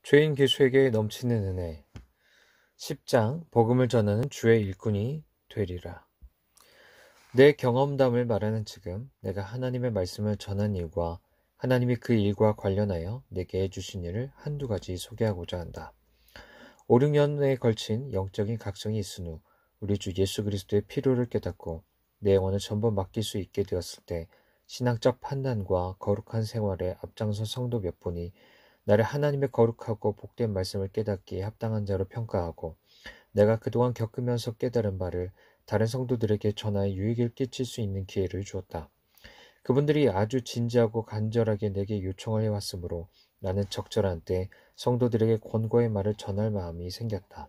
죄인 기수에게 넘치는 은혜. 10장 복음을 전하는 주의 일꾼이 되리라. 내 경험담을 말하는 지금 내가 하나님의 말씀을 전한 일과 하나님이 그 일과 관련하여 내게 해주신 일을 한두 가지 소개하고자 한다. 5, 6년에 걸친 영적인 각성이 있은 후 우리 주 예수 그리스도의 필요를 깨닫고 내 영혼을 전부 맡길 수 있게 되었을 때 신앙적 판단과 거룩한 생활에 앞장선 성도 몇 분이 나를 하나님의 거룩하고 복된 말씀을 깨닫기에 합당한 자로 평가하고 내가 그동안 겪으면서 깨달은 바를 다른 성도들에게 전하여 유익을 끼칠 수 있는 기회를 주었다. 그분들이 아주 진지하고 간절하게 내게 요청을 해왔으므로 나는 적절한 때 성도들에게 권고의 말을 전할 마음이 생겼다.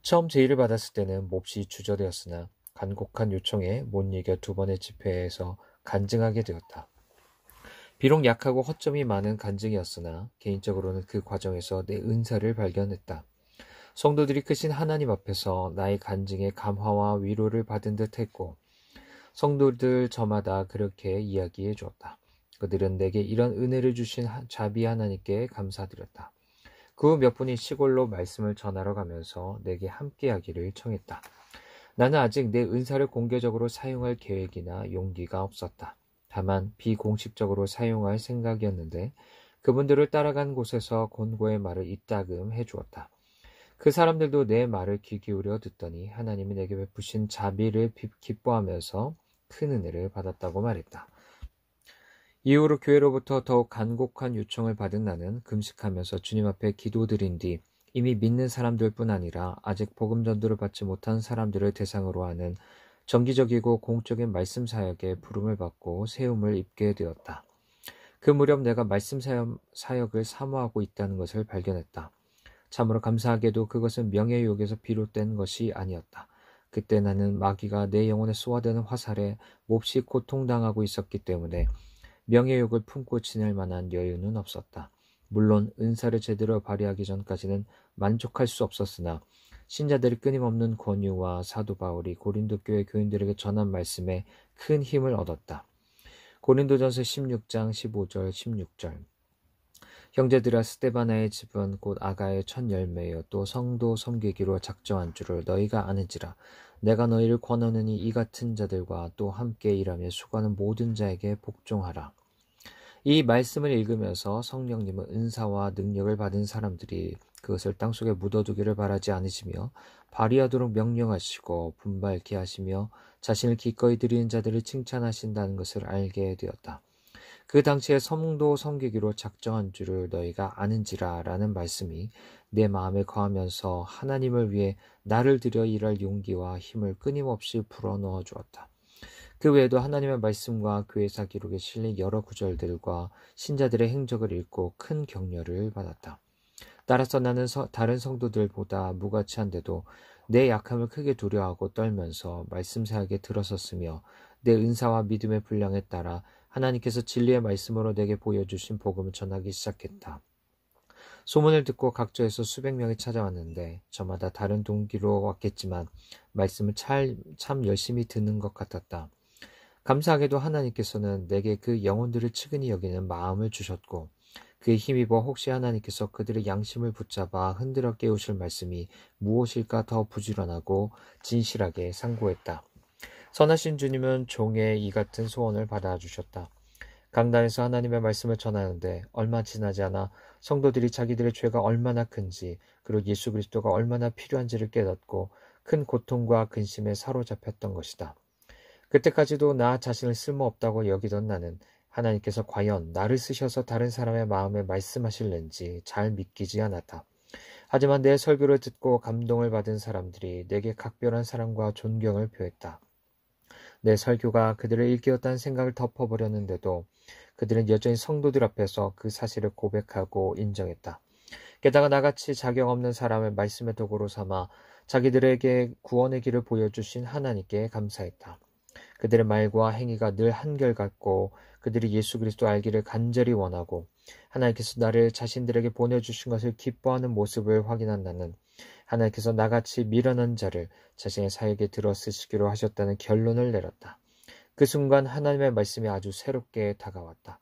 처음 제의를 받았을 때는 몹시 주저되었으나 간곡한 요청에 못 이겨 두 번의 집회에서 간증하게 되었다. 비록 약하고 허점이 많은 간증이었으나 개인적으로는 그 과정에서 내 은사를 발견했다. 성도들이 크신 하나님 앞에서 나의 간증에 감화와 위로를 받은 듯 했고 성도들 저마다 그렇게 이야기해 주었다. 그들은 내게 이런 은혜를 주신 자비 하나님께 감사드렸다. 그 후 몇 분이 시골로 말씀을 전하러 가면서 내게 함께하기를 청했다. 나는 아직 내 은사를 공개적으로 사용할 계획이나 용기가 없었다. 다만 비공식적으로 사용할 생각이었는데 그분들을 따라간 곳에서 권고의 말을 이따금 해주었다. 그 사람들도 내 말을 귀 기울여 듣더니 하나님이 내게 베푸신 자비를 기뻐하면서 큰 은혜를 받았다고 말했다. 이후로 교회로부터 더욱 간곡한 요청을 받은 나는 금식하면서 주님 앞에 기도드린 뒤 이미 믿는 사람들뿐 아니라 아직 복음 전도를 받지 못한 사람들을 대상으로 하는 정기적이고 공적인 말씀 사역에 부름을 받고 세움을 입게 되었다. 그 무렵 내가 말씀 사역을 사모하고 있다는 것을 발견했다. 참으로 감사하게도 그것은 명예욕에서 비롯된 것이 아니었다. 그때 나는 마귀가 내 영혼에 쏘아대는 화살에 몹시 고통당하고 있었기 때문에 명예욕을 품고 지낼 만한 여유는 없었다. 물론 은사를 제대로 발휘하기 전까지는 만족할 수 없었으나 신자들이 끊임없는 권유와 사도 바울이 고린도 교회 교인들에게 전한 말씀에 큰 힘을 얻었다. 고린도전서 16장 15절 16절 형제들아 스데바나의 집은 곧 아가의 첫 열매여 또 성도 섬기기로 작정한 줄을 너희가 아는지라. 내가 너희를 권하느니 이 같은 자들과 또 함께 일하며 수고하는 모든 자에게 복종하라. 이 말씀을 읽으면서 성령님은 은사와 능력을 받은 사람들이 그것을 땅속에 묻어두기를 바라지 않으시며 발휘하도록 명령하시고 분발케 하시며 자신을 기꺼이 드리는 자들을 칭찬하신다는 것을 알게 되었다. 그 당시에 성도 섬기기로 작정한 줄을 너희가 아는지라 라는 말씀이 내 마음에 거하면서 하나님을 위해 나를 들여 일할 용기와 힘을 끊임없이 불어넣어 주었다. 그 외에도 하나님의 말씀과 교회사 기록에 실린 여러 구절들과 신자들의 행적을 읽고 큰 격려를 받았다. 따라서 나는 다른 성도들보다 무가치한데도 내 약함을 크게 두려워하고 떨면서 말씀 사역에 들어섰으며 내 은사와 믿음의 분량에 따라 하나님께서 진리의 말씀으로 내게 보여주신 복음을 전하기 시작했다. 소문을 듣고 각처에서 수백 명이 찾아왔는데 저마다 다른 동기로 왔겠지만 말씀을 참 열심히 듣는 것 같았다. 감사하게도 하나님께서는 내게 그 영혼들을 측은히 여기는 마음을 주셨고 그에 힘입어 혹시 하나님께서 그들의 양심을 붙잡아 흔들어 깨우실 말씀이 무엇일까 더 부지런하고 진실하게 상고했다. 선하신 주님은 종의 이 같은 소원을 받아주셨다. 강단에서 하나님의 말씀을 전하는데 얼마 지나지 않아 성도들이 자기들의 죄가 얼마나 큰지 그리고 예수 그리스도가 얼마나 필요한지를 깨닫고 큰 고통과 근심에 사로잡혔던 것이다. 그때까지도 나 자신을 쓸모없다고 여기던 나는 하나님께서 과연 나를 쓰셔서 다른 사람의 마음에 말씀하실는지 잘 믿기지 않았다. 하지만 내 설교를 듣고 감동을 받은 사람들이 내게 각별한 사랑과 존경을 표했다. 내 설교가 그들을 일깨웠다는 생각을 덮어버렸는데도 그들은 여전히 성도들 앞에서 그 사실을 고백하고 인정했다. 게다가 나같이 자격 없는 사람을 말씀의 도구로 삼아 자기들에게 구원의 길을 보여주신 하나님께 감사했다. 그들의 말과 행위가 늘 한결같고 그들이 예수 그리스도 알기를 간절히 원하고 하나님께서 나를 자신들에게 보내주신 것을 기뻐하는 모습을 확인한 나는 하나님께서 나같이 미련한 자를 자신의 사역에 들어 쓰시기로 하셨다는 결론을 내렸다. 그 순간 하나님의 말씀이 아주 새롭게 다가왔다.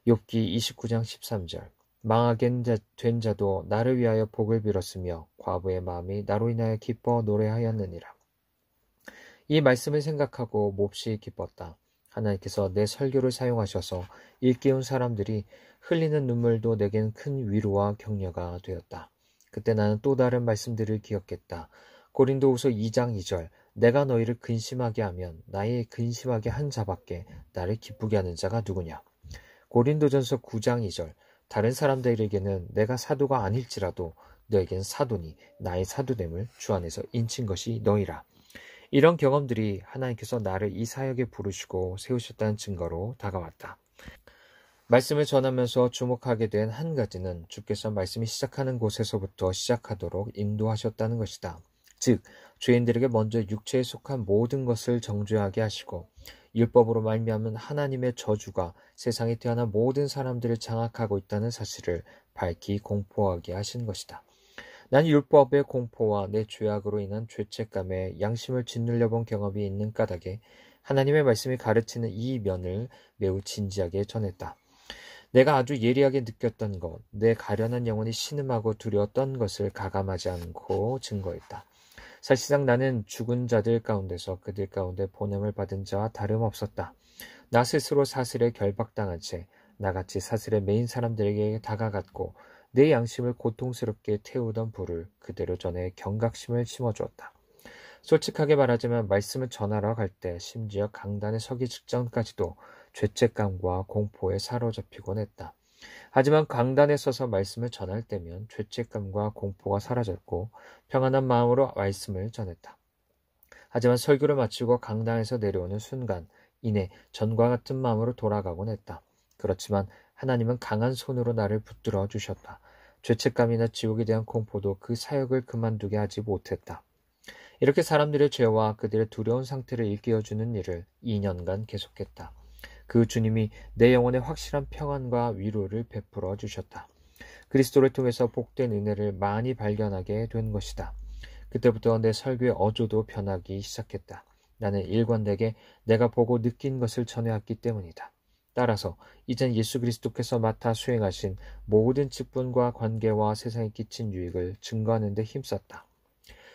욥기 29장 13절 망하게 된 자도 나를 위하여 복을 빌었으며 과부의 마음이 나로 인하여 기뻐 노래하였느니라. 이 말씀을 생각하고 몹시 기뻤다. 하나님께서 내 설교를 사용하셔서 일깨운 사람들이 흘리는 눈물도 내겐 큰 위로와 격려가 되었다. 그때 나는 또 다른 말씀들을 기억했다. 고린도후서 2장 2절 내가 너희를 근심하게 하면 나의 근심하게 한 자밖에 나를 기쁘게 하는 자가 누구냐. 고린도전서 9장 2절 다른 사람들에게는 내가 사도가 아닐지라도 너에겐 사도니 나의 사도됨을 주 안에서 인친 것이 너희라. 이런 경험들이 하나님께서 나를 이 사역에 부르시고 세우셨다는 증거로 다가왔다. 말씀을 전하면서 주목하게 된 한 가지는 주께서 말씀이 시작하는 곳에서부터 시작하도록 인도하셨다는 것이다. 즉, 죄인들에게 먼저 육체에 속한 모든 것을 정죄하게 하시고 율법으로 말미암은 하나님의 저주가 세상에 태어난 모든 사람들을 장악하고 있다는 사실을 밝히 공포하게 하신 것이다. 난 율법의 공포와 내 죄악으로 인한 죄책감에 양심을 짓눌려 본 경험이 있는 까닭에 하나님의 말씀이 가르치는 이 면을 매우 진지하게 전했다. 내가 아주 예리하게 느꼈던 것, 내 가련한 영혼이 신음하고 두려웠던 것을 가감하지 않고 증거했다. 사실상 나는 죽은 자들 가운데서 그들 가운데 보냄을 받은 자와 다름없었다. 나 스스로 사슬에 결박당한 채 나같이 사슬에 매인 사람들에게 다가갔고 내 양심을 고통스럽게 태우던 불을 그대로 전해 경각심을 심어주었다. 솔직하게 말하자면 말씀을 전하러 갈 때 심지어 강단에 서기 직전까지도 죄책감과 공포에 사로잡히곤 했다. 하지만 강단에 서서 말씀을 전할 때면 죄책감과 공포가 사라졌고 평안한 마음으로 말씀을 전했다. 하지만 설교를 마치고 강단에서 내려오는 순간 이내 전과 같은 마음으로 돌아가곤 했다. 그렇지만 하나님은 강한 손으로 나를 붙들어 주셨다. 죄책감이나 지옥에 대한 공포도 그 사역을 그만두게 하지 못했다. 이렇게 사람들의 죄와 그들의 두려운 상태를 일깨워주는 일을 2년간 계속했다. 그 주님이 내 영혼에 확실한 평안과 위로를 베풀어 주셨다. 그리스도를 통해서 복된 은혜를 많이 발견하게 된 것이다. 그때부터 내 설교의 어조도 변하기 시작했다. 나는 일관되게 내가 보고 느낀 것을 전해왔기 때문이다. 따라서 이젠 예수 그리스도께서 맡아 수행하신 모든 직분과 관계와 세상에 끼친 유익을 증거하는 데 힘썼다.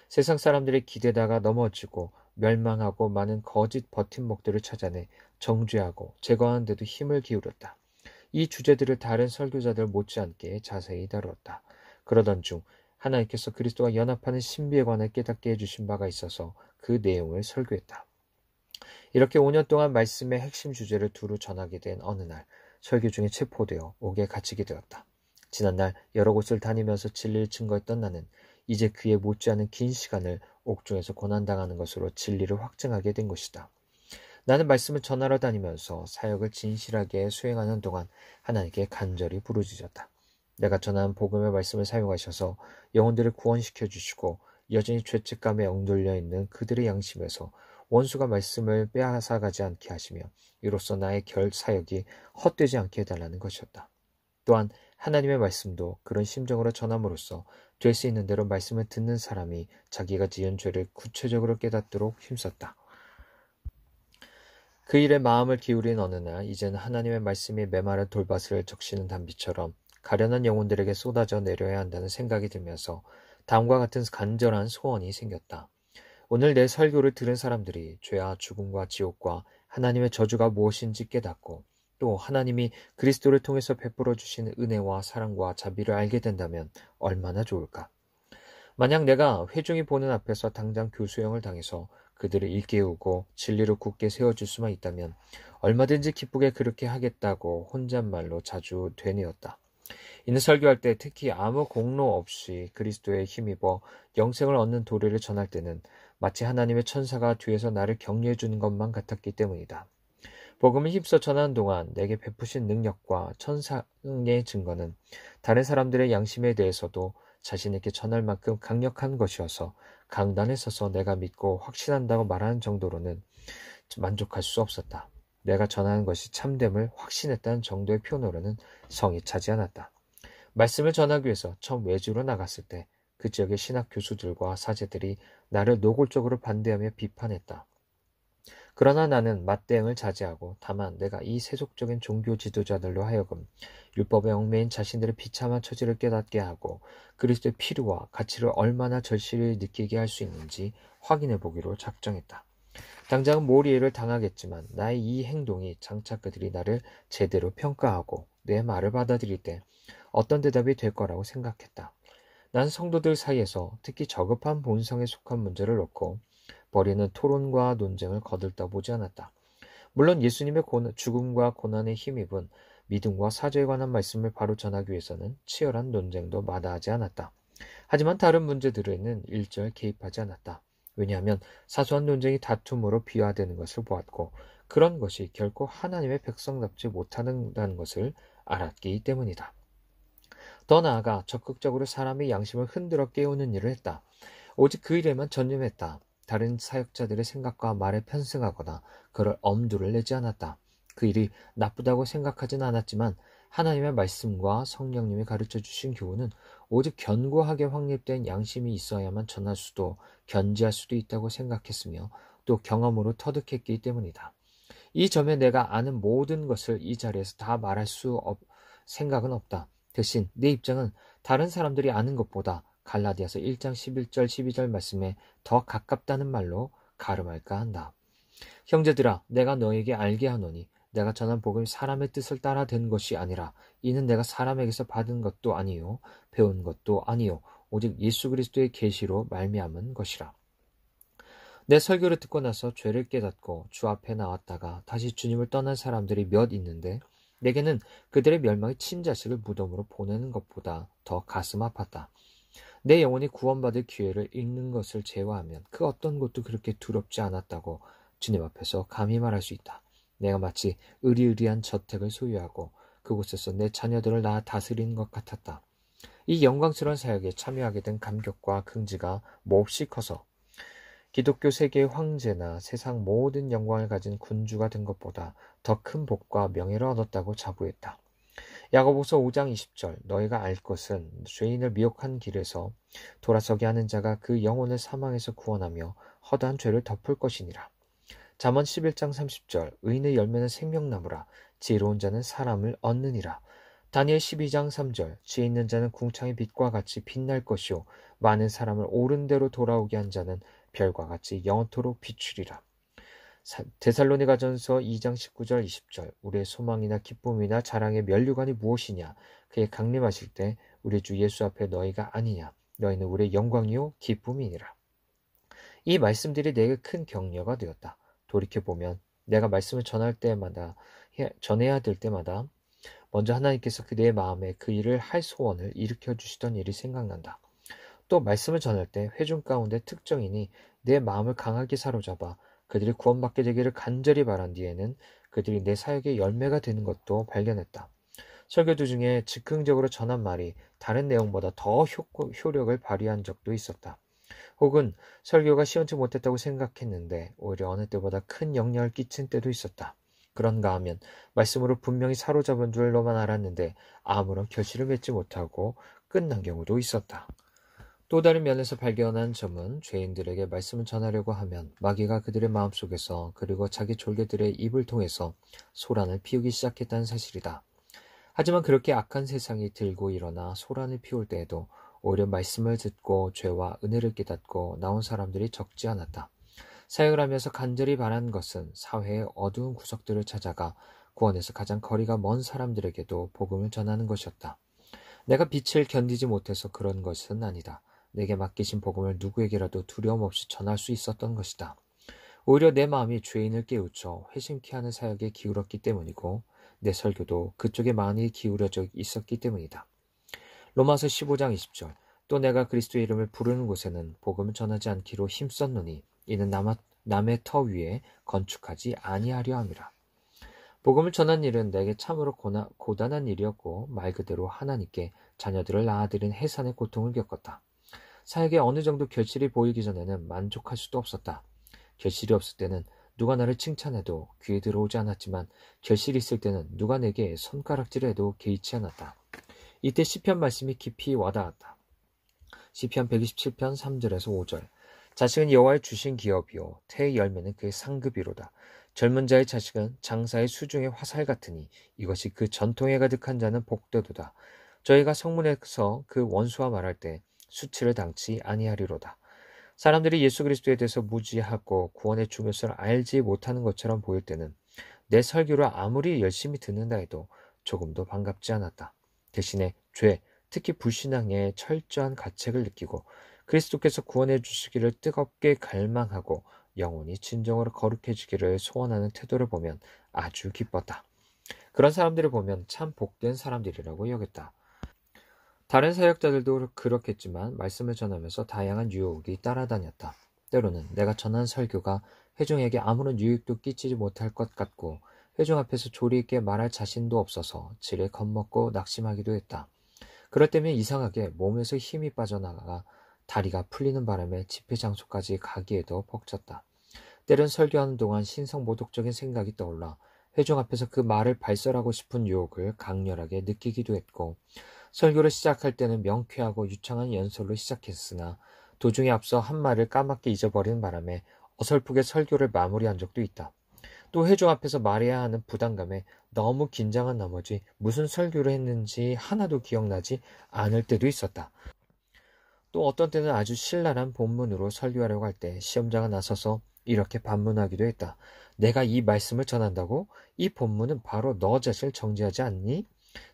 세상 사람들의 기대다가 넘어지고 멸망하고 많은 거짓 버팀목들을 찾아내 정죄하고 제거하는 데도 힘을 기울였다. 이 주제들을 다른 설교자들 못지않게 자세히 다루었다. 그러던 중 하나님께서 그리스도와 연합하는 신비에 관해 깨닫게 해주신 바가 있어서 그 내용을 설교했다. 이렇게 5년 동안 말씀의 핵심 주제를 두루 전하게 된 어느 날 설교 중에 체포되어 옥에 갇히게 되었다. 지난날 여러 곳을 다니면서 진리를 증거했던 나는 이제 그에 못지않은 긴 시간을 옥중에서 고난당하는 것으로 진리를 확증하게 된 것이다. 나는 말씀을 전하러 다니면서 사역을 진실하게 수행하는 동안 하나님께 간절히 부르짖었다. 내가 전한 복음의 말씀을 사용하셔서 영혼들을 구원시켜 주시고 여전히 죄책감에 엉돌려 있는 그들의 양심에서 원수가 말씀을 빼앗아가지 않게 하시며 이로써 나의 사역이 헛되지 않게 해달라는 것이었다. 또한 하나님의 말씀도 그런 심정으로 전함으로써 될 수 있는 대로 말씀을 듣는 사람이 자기가 지은 죄를 구체적으로 깨닫도록 힘썼다. 그 일에 마음을 기울인 어느 날 이제는 하나님의 말씀이 메마른 돌밭을 적시는 단비처럼 가련한 영혼들에게 쏟아져 내려야 한다는 생각이 들면서 다음과 같은 간절한 소원이 생겼다. 오늘 내 설교를 들은 사람들이 죄와 죽음과 지옥과 하나님의 저주가 무엇인지 깨닫고 또 하나님이 그리스도를 통해서 베풀어 주신 은혜와 사랑과 자비를 알게 된다면 얼마나 좋을까. 만약 내가 회중이 보는 앞에서 당장 교수형을 당해서 그들을 일깨우고 진리로 굳게 세워줄 수만 있다면 얼마든지 기쁘게 그렇게 하겠다고 혼잣말로 자주 되뇌었다. 이는 설교할 때 특히 아무 공로 없이 그리스도에 힘입어 영생을 얻는 도리를 전할 때는 마치 하나님의 천사가 뒤에서 나를 격려해 주는 것만 같았기 때문이다. 복음을 힘써 전하는 동안 내게 베푸신 능력과 천상의 증거는 다른 사람들의 양심에 대해서도 자신에게 전할 만큼 강력한 것이어서 강단에 서서 내가 믿고 확신한다고 말하는 정도로는 만족할 수 없었다. 내가 전하는 것이 참됨을 확신했다는 정도의 표현으로는 성이 차지 않았다. 말씀을 전하기 위해서 처음 외주로 나갔을 때 그 지역의 신학 교수들과 사제들이 나를 노골적으로 반대하며 비판했다. 그러나 나는 맞대응을 자제하고 다만 내가 이 세속적인 종교 지도자들로 하여금 율법에 얽매인 자신들의 비참한 처지를 깨닫게 하고 그리스도의 필요와 가치를 얼마나 절실히 느끼게 할 수 있는지 확인해 보기로 작정했다. 당장은 몰이해를 당하겠지만 나의 이 행동이 장차 그들이 나를 제대로 평가하고 내 말을 받아들일 때 어떤 대답이 될 거라고 생각했다. 난 성도들 사이에서 특히 저급한 본성에 속한 문제를 놓고 벌이는 토론과 논쟁을 거들떠 보지 않았다. 물론 예수님의 죽음과 고난에 힘입은 믿음과 사죄에 관한 말씀을 바로 전하기 위해서는 치열한 논쟁도 마다하지 않았다. 하지만 다른 문제들에는 일절 개입하지 않았다. 왜냐하면 사소한 논쟁이 다툼으로 비화되는 것을 보았고 그런 것이 결코 하나님의 백성답지 못하다는 것을 알았기 때문이다. 더 나아가 적극적으로 사람의 양심을 흔들어 깨우는 일을 했다. 오직 그 일에만 전념했다. 다른 사역자들의 생각과 말에 편승하거나 그럴 엄두를 내지 않았다. 그 일이 나쁘다고 생각하진 않았지만 하나님의 말씀과 성령님이 가르쳐 주신 교훈은 오직 견고하게 확립된 양심이 있어야만 전할 수도 견지할 수도 있다고 생각했으며 또 경험으로 터득했기 때문이다. 이 점에 내가 아는 모든 것을 이 자리에서 다 말할 생각은 없다. 대신 내 입장은 다른 사람들이 아는 것보다 갈라디아서 1장 11절 12절 말씀에 더 가깝다는 말로 가름할까 한다. 형제들아 내가 너에게 알게 하노니 내가 전한 복음이 사람의 뜻을 따라 된 것이 아니라 이는 내가 사람에게서 받은 것도 아니요 배운 것도 아니요 오직 예수 그리스도의 계시로 말미암은 것이라. 내 설교를 듣고 나서 죄를 깨닫고 주 앞에 나왔다가 다시 주님을 떠난 사람들이 몇 있는데 내게는 그들의 멸망이 친자식을 무덤으로 보내는 것보다 더 가슴 아팠다. 내 영혼이 구원받을 기회를 잃는 것을 제외하면 그 어떤 것도 그렇게 두렵지 않았다고 주님 앞에서 감히 말할 수 있다. 내가 마치 의리의리한 저택을 소유하고 그곳에서 내 자녀들을 낳아 다스리는 것 같았다. 이 영광스러운 사역에 참여하게 된 감격과 긍지가 몹시 커서 기독교 세계의 황제나 세상 모든 영광을 가진 군주가 된 것보다 더 큰 복과 명예를 얻었다고 자부했다. 야고보서 5장 20절 너희가 알 것은 죄인을 미혹한 길에서 돌아서게 하는 자가 그 영혼을 사망에서 구원하며 허다한 죄를 덮을 것이니라. 잠언 11장 30절 의인의 열매는 생명나무라 지혜로운 자는 사람을 얻느니라. 다니엘 12장 3절 지혜 있는 자는 궁창의 빛과 같이 빛날 것이요 많은 사람을 옳은 대로 돌아오게 한 자는 별과 같이 영원토록 비추리라. 데살로니가전서 2장 19절 20절 우리의 소망이나 기쁨이나 자랑의 면류관이 무엇이냐 그의 강림하실 때 우리 주 예수 앞에 너희가 아니냐 너희는 우리의 영광이요 기쁨이니라. 이 말씀들이 내게 큰 격려가 되었다. 돌이켜보면 내가 말씀을 전해야 될 때마다 먼저 하나님께서 내 마음에 그 일을 할 소원을 일으켜 주시던 일이 생각난다. 또 말씀을 전할 때 회중 가운데 특정인이 내 마음을 강하게 사로잡아 그들이 구원받게 되기를 간절히 바란 뒤에는 그들이 내 사역의 열매가 되는 것도 발견했다. 설교 중에 즉흥적으로 전한 말이 다른 내용보다 더 효력을 발휘한 적도 있었다. 혹은 설교가 시원치 못했다고 생각했는데 오히려 어느 때보다 큰 영향을 끼친 때도 있었다. 그런가 하면 말씀으로 분명히 사로잡은 줄로만 알았는데 아무런 결실을 맺지 못하고 끝난 경우도 있었다. 또 다른 면에서 발견한 점은 죄인들에게 말씀을 전하려고 하면 마귀가 그들의 마음속에서 그리고 자기 졸개들의 입을 통해서 소란을 피우기 시작했다는 사실이다. 하지만 그렇게 악한 세상이 들고 일어나 소란을 피울 때에도 오히려 말씀을 듣고 죄와 은혜를 깨닫고 나온 사람들이 적지 않았다. 사역을 하면서 간절히 바란 것은 사회의 어두운 구석들을 찾아가 구원에서 가장 거리가 먼 사람들에게도 복음을 전하는 것이었다. 내가 빛을 견디지 못해서 그런 것은 아니다. 내게 맡기신 복음을 누구에게라도 두려움 없이 전할 수 있었던 것이다. 오히려 내 마음이 죄인을 깨우쳐 회심케 하는 사역에 기울었기 때문이고 내 설교도 그쪽에 많이 기울여져 있었기 때문이다. 로마서 15장 20절 또 내가 그리스도의 이름을 부르는 곳에는 복음을 전하지 않기로 힘썼노니 이는 남의 터 위에 건축하지 아니하려 함이라. 복음을 전한 일은 내게 참으로 고단한 일이었고 말 그대로 하나님께 자녀들을 낳아들인 해산의 고통을 겪었다. 사역에 어느 정도 결실이 보이기 전에는 만족할 수도 없었다. 결실이 없을 때는 누가 나를 칭찬해도 귀에 들어오지 않았지만 결실이 있을 때는 누가 내게 손가락질해도 개의치 않았다. 이때 시편 말씀이 깊이 와닿았다. 시편 127편 3절에서 5절 자식은 여호와의 주신 기업이요 태의 열매는 그의 상급이로다. 젊은 자의 자식은 장사의 수중의 화살 같으니 이것이 그 전통에 가득한 자는 복되도다. 저희가 성문에서 그 원수와 말할 때 수치를 당치 아니하리로다. 사람들이 예수 그리스도에 대해서 무지하고 구원의 중요성을 알지 못하는 것처럼 보일 때는 내 설교를 아무리 열심히 듣는다 해도 조금도 반갑지 않았다. 대신에 죄, 특히 불신앙에 철저한 가책을 느끼고 그리스도께서 구원해 주시기를 뜨겁게 갈망하고 영혼이 진정으로 거룩해지기를 소원하는 태도를 보면 아주 기뻤다. 그런 사람들을 보면 참 복된 사람들이라고 여겼다. 다른 사역자들도 그렇겠지만 말씀을 전하면서 다양한 유혹이 따라다녔다. 때로는 내가 전한 설교가 회중에게 아무런 유익도 끼치지 못할 것 같고 회중 앞에서 조리 있게 말할 자신도 없어서 지레 겁먹고 낙심하기도 했다. 그럴 때면 이상하게 몸에서 힘이 빠져나가 다리가 풀리는 바람에 집회 장소까지 가기에도 벅찼다. 때론 설교하는 동안 신성모독적인 생각이 떠올라 회중 앞에서 그 말을 발설하고 싶은 유혹을 강렬하게 느끼기도 했고 설교를 시작할 때는 명쾌하고 유창한 연설로 시작했으나 도중에 앞서 한 말을 까맣게 잊어버리는 바람에 어설프게 설교를 마무리한 적도 있다. 또 회중 앞에서 말해야 하는 부담감에 너무 긴장한 나머지 무슨 설교를 했는지 하나도 기억나지 않을 때도 있었다. 또 어떤 때는 아주 신랄한 본문으로 설교하려고 할 때 시험자가 나서서 이렇게 반문하기도 했다. 내가 이 말씀을 전한다고? 이 본문은 바로 너 자신을 정죄하지 않니?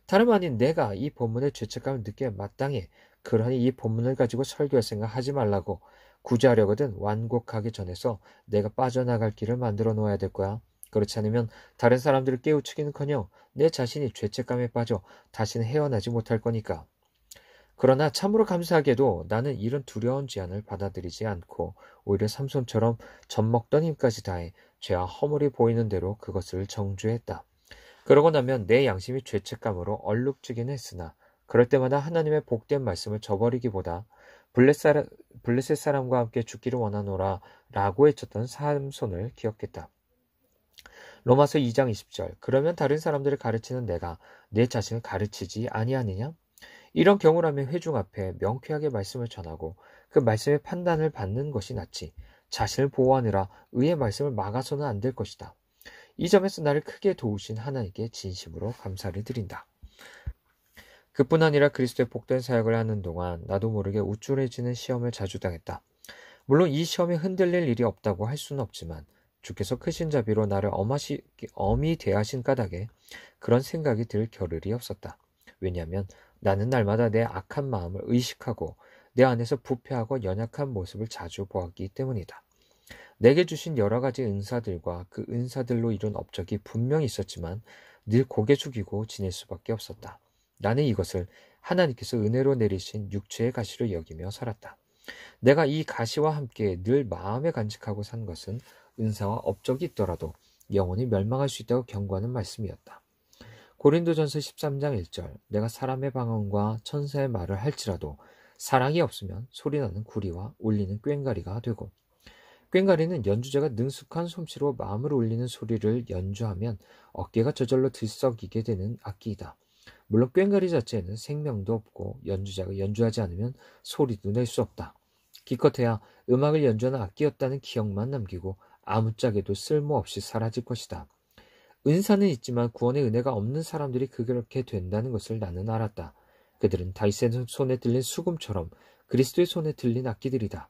다름 아닌 내가 이 본문의 죄책감을 느끼게 마땅해. 그러니 이 본문을 가지고 설교할 생각 하지 말라고. 구제하려거든 완곡하게 전해서 내가 빠져나갈 길을 만들어 놓아야 될 거야. 그렇지 않으면 다른 사람들을 깨우치기는커녕 내 자신이 죄책감에 빠져 다시는 헤어나지 못할 거니까. 그러나 참으로 감사하게도 나는 이런 두려운 제안을 받아들이지 않고 오히려 삼손처럼 젖먹던 힘까지 다해 죄와 허물이 보이는 대로 그것을 정죄했다. 그러고 나면 내 양심이 죄책감으로 얼룩지긴 했으나 그럴 때마다 하나님의 복된 말씀을 저버리기보다 블레셋 사람과 함께 죽기를 원하노라 라고 외쳤던 삼손을 기억했다. 로마서 2장 20절 그러면 다른 사람들을 가르치는 내가 내 자신을 가르치지 아니하느냐? 이런 경우라면 회중 앞에 명쾌하게 말씀을 전하고 그 말씀의 판단을 받는 것이 낫지 자신을 보호하느라 의의 말씀을 막아서는 안 될 것이다. 이 점에서 나를 크게 도우신 하나님께 진심으로 감사를 드린다. 그뿐 아니라 그리스도의 복된 사역을 하는 동안 나도 모르게 우쭐해지는 시험을 자주 당했다. 물론 이 시험에 흔들릴 일이 없다고 할 수는 없지만 주께서 크신 자비로 나를 엄히 대하신 까닭에 그런 생각이 들 겨를이 없었다. 왜냐하면 나는 날마다 내 악한 마음을 의식하고 내 안에서 부패하고 연약한 모습을 자주 보았기 때문이다. 내게 주신 여러 가지 은사들과 그 은사들로 이룬 업적이 분명히 있었지만 늘 고개 숙이고 지낼 수밖에 없었다. 나는 이것을 하나님께서 은혜로 내리신 육체의 가시로 여기며 살았다. 내가 이 가시와 함께 늘 마음에 간직하고 산 것은 은사와 업적이 있더라도 영혼이 멸망할 수 있다고 경고하는 말씀이었다. 고린도전서 13장 1절 내가 사람의 방언과 천사의 말을 할지라도 사랑이 없으면 소리나는 구리와 울리는 꽹과리가 되고 꽹과리는 연주자가 능숙한 솜씨로 마음을 울리는 소리를 연주하면 어깨가 저절로 들썩이게 되는 악기이다. 물론 꽹과리 자체에는 생명도 없고 연주자가 연주하지 않으면 소리도 낼 수 없다. 기껏해야 음악을 연주하는 악기였다는 기억만 남기고 아무짝에도 쓸모없이 사라질 것이다. 은사는 있지만 구원의 은혜가 없는 사람들이 그렇게 된다는 것을 나는 알았다. 그들은 다윗의 손에 들린 수금처럼 그리스도의 손에 들린 악기들이다.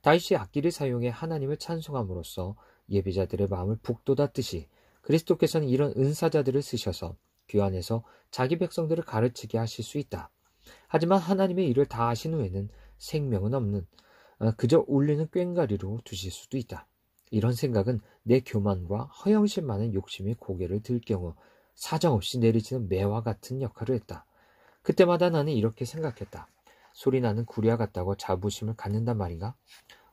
다윗이 악기를 사용해 하나님을 찬송함으로써 예배자들의 마음을 북돋았듯이 그리스도께서는 이런 은사자들을 쓰셔서 귀 안에서 자기 백성들을 가르치게 하실 수 있다. 하지만 하나님의 일을 다 하신 후에는 생명은 없는 그저 울리는 꽹과리로 두실 수도 있다. 이런 생각은 내 교만과 허영심 많은 욕심이 고개를 들 경우 사정없이 내리치는 매와 같은 역할을 했다. 그때마다 나는 이렇게 생각했다. 소리나는 구리와 같다고 자부심을 갖는단 말인가?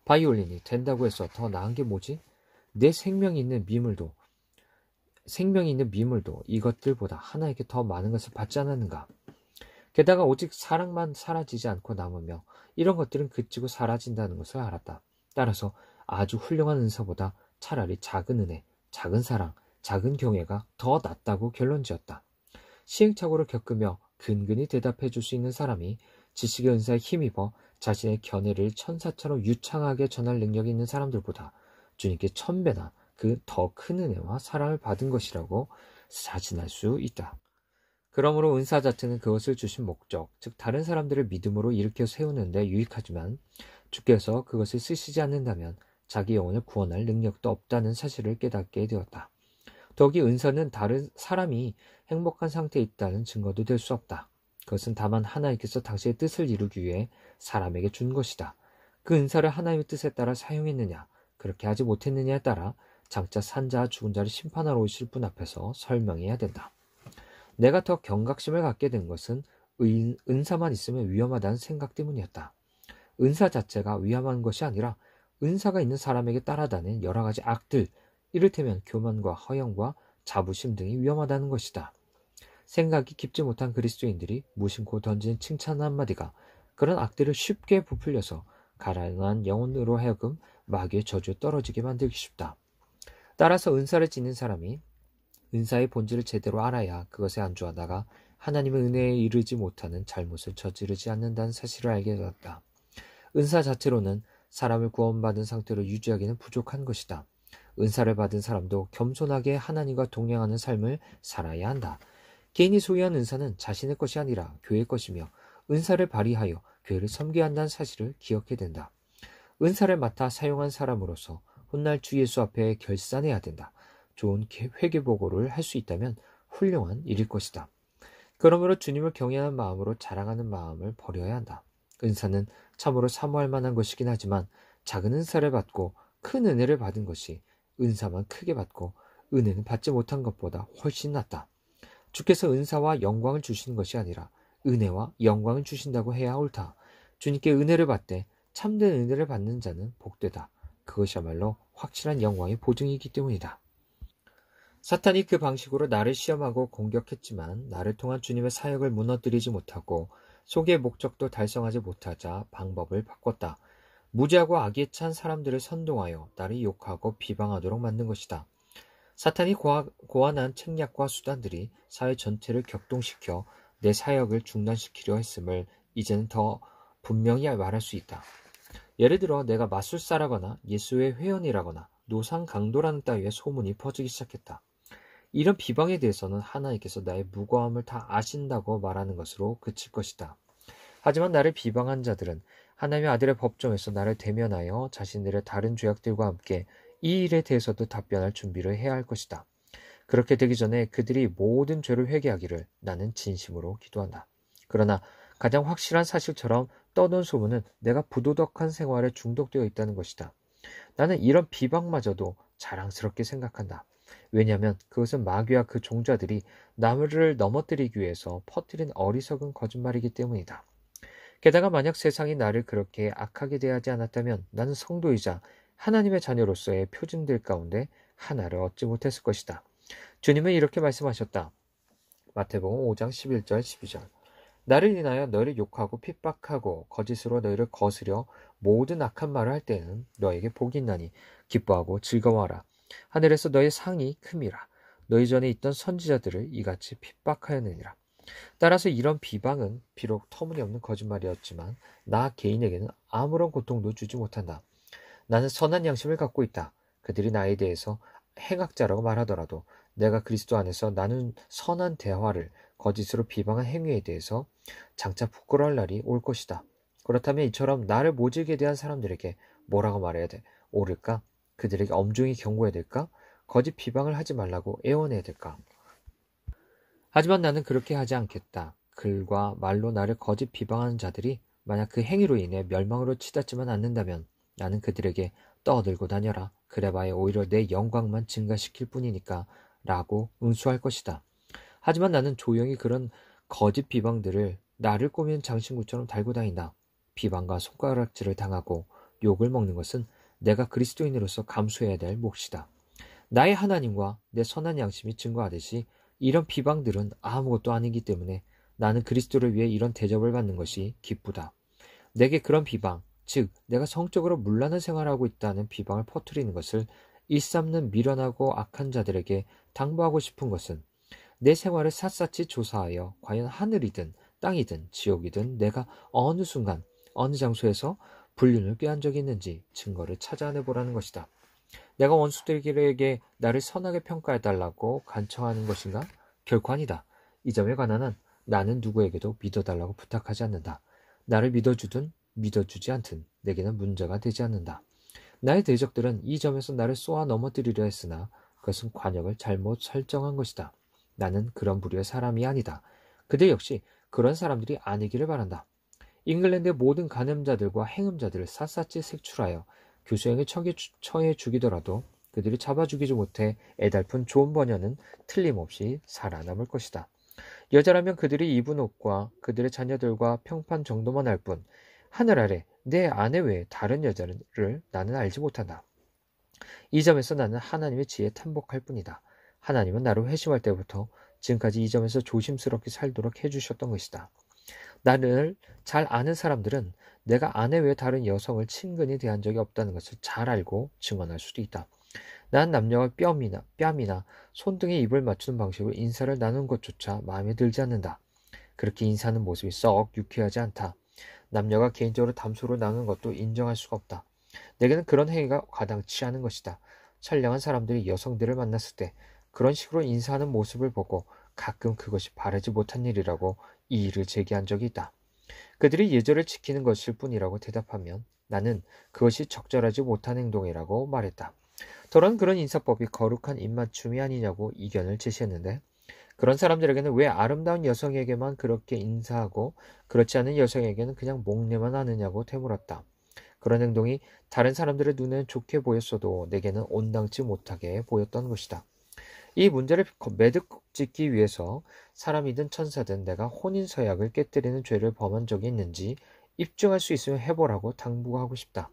바이올린이 된다고 해서 더 나은 게 뭐지? 내 생명이 있는 미물도 이것들보다 하나에게 더 많은 것을 받지 않았는가? 게다가 오직 사랑만 사라지지 않고 남으며 이런 것들은 그치고 사라진다는 것을 알았다. 따라서 아주 훌륭한 은사보다 차라리 작은 은혜, 작은 사랑, 작은 경외가 더 낫다고 결론지었다. 시행착오를 겪으며 근근히 대답해 줄 수 있는 사람이 지식의 은사에 힘입어 자신의 견해를 천사처럼 유창하게 전할 능력이 있는 사람들보다 주님께 1000배나 그 더 큰 은혜와 사랑을 받은 것이라고 자신할 수 있다. 그러므로 은사 자체는 그것을 주신 목적, 즉 다른 사람들을 믿음으로 일으켜 세우는 데 유익하지만 주께서 그것을 쓰시지 않는다면 자기 영혼을 구원할 능력도 없다는 사실을 깨닫게 되었다. 더욱이 은사는 다른 사람이 행복한 상태에 있다는 증거도 될 수 없다. 그것은 다만 하나님께서 당신의 뜻을 이루기 위해 사람에게 준 것이다. 그 은사를 하나님의 뜻에 따라 사용했느냐, 그렇게 하지 못했느냐에 따라 장차 산 자와 죽은 자를 심판하러 오실 분 앞에서 설명해야 된다. 내가 더 경각심을 갖게 된 것은 은사만 있으면 위험하다는 생각 때문이었다. 은사 자체가 위험한 것이 아니라 은사가 있는 사람에게 따라다니는 여러 가지 악들, 이를테면 교만과 허영과 자부심 등이 위험하다는 것이다. 생각이 깊지 못한 그리스도인들이 무심코 던지는 칭찬 한마디가 그런 악들을 쉽게 부풀려서 가라앉은 영혼으로 하여금 마귀의 저주에 떨어지게 만들기 쉽다. 따라서 은사를 지닌 사람이 은사의 본질을 제대로 알아야 그것에 안주하다가 하나님의 은혜에 이르지 못하는 잘못을 저지르지 않는다는 사실을 알게 되었다. 은사 자체로는 사람을 구원받은 상태로 유지하기는 부족한 것이다. 은사를 받은 사람도 겸손하게 하나님과 동행하는 삶을 살아야 한다. 개인이 소유한 은사는 자신의 것이 아니라 교회의 것이며 은사를 발휘하여 교회를 섬겨야 한다는 사실을 기억해야 된다. 은사를 맡아 사용한 사람으로서 훗날 주 예수 앞에 결산해야 된다. 좋은 회개보고를 할 수 있다면 훌륭한 일일 것이다. 그러므로 주님을 경외하는 마음으로 자랑하는 마음을 버려야 한다. 은사는 참으로 사모할 만한 것이긴 하지만 작은 은사를 받고 큰 은혜를 받은 것이 은사만 크게 받고 은혜는 받지 못한 것보다 훨씬 낫다. 주께서 은사와 영광을 주시는 것이 아니라 은혜와 영광을 주신다고 해야 옳다. 주님께 은혜를 받되 참된 은혜를 받는 자는 복되다. 그것이야말로 확실한 영광의 보증이기 때문이다. 사탄이 그 방식으로 나를 시험하고 공격했지만 나를 통한 주님의 사역을 무너뜨리지 못하고 소개의 목적도 달성하지 못하자 방법을 바꿨다. 무지하고 악에 찬 사람들을 선동하여 나를 욕하고 비방하도록 만든 것이다. 사탄이 고안한 책략과 수단들이 사회 전체를 격동시켜 내 사역을 중단시키려 했음을 이제는 더 분명히 말할 수 있다. 예를 들어 내가 마술사라거나 예수의 회원이라거나 노상 강도라는 따위의 소문이 퍼지기 시작했다. 이런 비방에 대해서는 하나님께서 나의 무고함을 다 아신다고 말하는 것으로 그칠 것이다. 하지만 나를 비방한 자들은 하나님의 아들의 법정에서 나를 대면하여 자신들의 다른 죄악들과 함께 이 일에 대해서도 답변할 준비를 해야 할 것이다. 그렇게 되기 전에 그들이 모든 죄를 회개하기를 나는 진심으로 기도한다. 그러나 가장 확실한 사실처럼 떠도는 소문은 내가 부도덕한 생활에 중독되어 있다는 것이다. 나는 이런 비방마저도 자랑스럽게 생각한다. 왜냐하면 그것은 마귀와 그 종자들이 나무를 넘어뜨리기 위해서 퍼뜨린 어리석은 거짓말이기 때문이다. 게다가 만약 세상이 나를 그렇게 악하게 대하지 않았다면 나는 성도이자 하나님의 자녀로서의 표징들 가운데 하나를 얻지 못했을 것이다. 주님은 이렇게 말씀하셨다. 마태복음 5장 11절 12절 나를 인하여 너희를 욕하고 핍박하고 거짓으로 너희를 거스려 모든 악한 말을 할 때에는 너에게 복이 있나니 기뻐하고 즐거워하라. 하늘에서 너희 상이 큼이라. 너희 전에 있던 선지자들을 이같이 핍박하였느니라. 따라서 이런 비방은 비록 터무니없는 거짓말이었지만 나 개인에게는 아무런 고통도 주지 못한다. 나는 선한 양심을 갖고 있다. 그들이 나에 대해서 행악자라고 말하더라도 내가 그리스도 안에서 나눈 선한 대화를 거짓으로 비방한 행위에 대해서 장차 부끄러울 날이 올 것이다. 그렇다면 이처럼 나를 모질게 대한 사람들에게 뭐라고 말해야 돼? 옳을까? 그들에게 엄중히 경고해야 될까? 거짓 비방을 하지 말라고 애원해야 될까? 하지만 나는 그렇게 하지 않겠다. 글과 말로 나를 거짓 비방하는 자들이 만약 그 행위로 인해 멸망으로 치닫지만 않는다면 나는 그들에게 떠들고 다녀라. 그래봐야 오히려 내 영광만 증가시킬 뿐이니까 라고 응수할 것이다. 하지만 나는 조용히 그런 거짓 비방들을 나를 꾸미는 장신구처럼 달고 다닌다. 비방과 손가락질을 당하고 욕을 먹는 것은 내가 그리스도인으로서 감수해야 될 몫이다. 나의 하나님과 내 선한 양심이 증거하듯이 이런 비방들은 아무것도 아니기 때문에 나는 그리스도를 위해 이런 대접을 받는 것이 기쁘다. 내게 그런 비방, 즉 내가 성적으로 문란한 생활을 하고 있다는 비방을 퍼뜨리는 것을 일삼는 미련하고 악한 자들에게 당부하고 싶은 것은 내 생활을 샅샅이 조사하여 과연 하늘이든 땅이든 지옥이든 내가 어느 순간 어느 장소에서 불륜을 꾀한 적이 있는지 증거를 찾아내보라는 것이다. 내가 원수들에게 나를 선하게 평가해달라고 간청하는 것인가? 결코 아니다. 이 점에 관한은 나는 누구에게도 믿어달라고 부탁하지 않는다. 나를 믿어주든 믿어주지 않든 내게는 문제가 되지 않는다. 나의 대적들은 이 점에서 나를 쏘아 넘어뜨리려 했으나 그것은 관역을 잘못 설정한 것이다. 나는 그런 부류의 사람이 아니다. 그들 역시 그런 사람들이 아니기를 바란다. 잉글랜드의 모든 간음자들과 행음자들을 샅샅이 색출하여 교수형에 처해 죽이더라도 그들이 잡아 죽이지 못해 애달픈 존 버녀는 틀림없이 살아남을 것이다. 여자라면 그들이 입은 옷과 그들의 자녀들과 평판 정도만 알 뿐 하늘 아래 내 아내 외에 다른 여자를 나는 알지 못한다. 이 점에서 나는 하나님의 지혜에 탐복할 뿐이다. 하나님은 나를 회심할 때부터 지금까지 이 점에서 조심스럽게 살도록 해주셨던 것이다. 나를 잘 아는 사람들은 내가 아내 외에 다른 여성을 친근히 대한 적이 없다는 것을 잘 알고 증언할 수도 있다. 난 남녀가 뺨이나 손등에 입을 맞추는 방식으로 인사를 나누는 것조차 마음에 들지 않는다. 그렇게 인사하는 모습이 썩 유쾌하지 않다. 남녀가 개인적으로 담소를 나누는 것도 인정할 수가 없다. 내게는 그런 행위가 가당치 않은 것이다. 선량한 사람들이 여성들을 만났을 때 그런 식으로 인사하는 모습을 보고 가끔 그것이 바라지 못한 일이라고 이의를 제기한 적이 있다. 그들이 예절을 지키는 것일 뿐이라고 대답하면 나는 그것이 적절하지 못한 행동이라고 말했다. 더러는 그런 인사법이 거룩한 입맞춤이 아니냐고 이견을 제시했는데 그런 사람들에게는 왜 아름다운 여성에게만 그렇게 인사하고 그렇지 않은 여성에게는 그냥 목례만 하느냐고 되물었다. 그런 행동이 다른 사람들의 눈에는 좋게 보였어도 내게는 온당치 못하게 보였던 것이다. 이 문제를 매듭짓기 위해서 사람이든 천사든 내가 혼인서약을 깨뜨리는 죄를 범한 적이 있는지 입증할 수 있으면 해보라고 당부하고 싶다.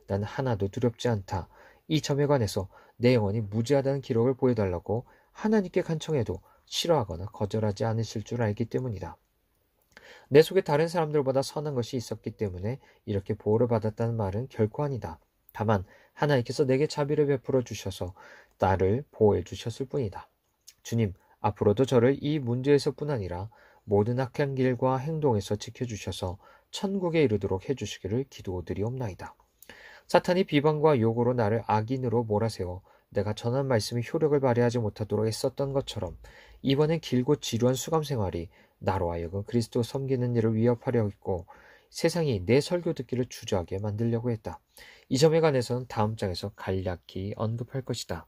나는 하나도 두렵지 않다. 이 점에 관해서 내 영혼이 무지하다는 기록을 보여달라고 하나님께 간청해도 싫어하거나 거절하지 않으실 줄 알기 때문이다. 내 속에 다른 사람들보다 선한 것이 있었기 때문에 이렇게 보호를 받았다는 말은 결코 아니다. 다만 하나님께서 내게 자비를 베풀어 주셔서 나를 보호해 주셨을 뿐이다. 주님, 앞으로도 저를 이 문제에서뿐 아니라 모든 악한 길과 행동에서 지켜주셔서 천국에 이르도록 해주시기를 기도드리옵나이다. 사탄이 비방과 욕으로 나를 악인으로 몰아세워 내가 전한 말씀이 효력을 발휘하지 못하도록 했었던 것처럼 이번엔 길고 지루한 수감 생활이 나로 하여금 그리스도 섬기는 일을 위협하려 했고 세상이 내 설교 듣기를 주저하게 만들려고 했다. 이 점에 관해서는 다음 장에서 간략히 언급할 것이다.